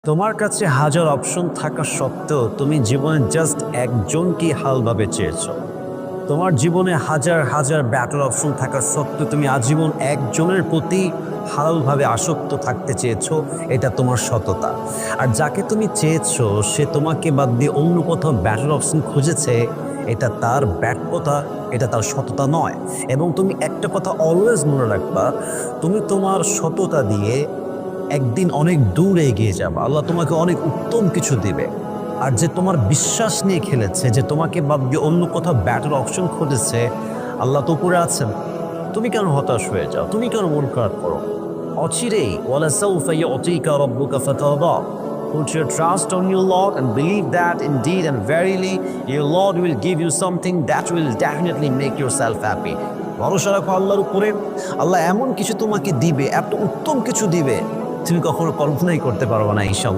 তোমার কাছে হাজার অপশন থাকা সত্ত্বেও তুমি জীবনে জাস্ট একজনকেই হালভাবে চেয়েছো। তোমার জীবনে হাজার হাজার ব্যাটার অপশন থাকা সত্ত্বেও তুমি আজীবন একজনের প্রতি হালভাবে আসক্ত থাকতে চেয়েছো। এটা তোমার সততা। আর যাকে তুমি চেয়েছো সে তোমাকে বাদ দিয়ে অন্য কোথাও ব্যাটার অপশন খুঁজেছে, এটা তার ব্যর্থতা, এটা তার সততা নয়। এবং তুমি একটা কথা অলওয়েজ মনে রাখবা, তুমি তোমার সততা দিয়ে একদিন অনেক দূরে এগিয়ে যাবে। আল্লাহ তোমাকে অনেক উত্তম কিছু দিবে। আর যে তোমার বিশ্বাস নিয়ে খেলেছে, যে তোমাকে বাদ দিয়ে অন্য কোথাও ব্যাটার অপশন খুঁজেছে, আল্লাহ তো উপরে আছেন। তুমি কেন হতাশ হয়ে যাও? তুমি কেন মন খারাপ করো? অচিরেই ওয়ালাসাউফা ইউতিকা রাব্বুকা ফাতারদা। Put your trust on your Lord and believe that indeed and verily your Lord will give you something that will definitely make yourself happy. ভরসা রাখো আল্লাহর উপরে। আল্লাহ এমন কিছু তোমাকে দিবে, এত উত্তম কিছু দিবে, তুমি কখনো কল্পনাই করতে পারবে না ইনশাআল্লাহ।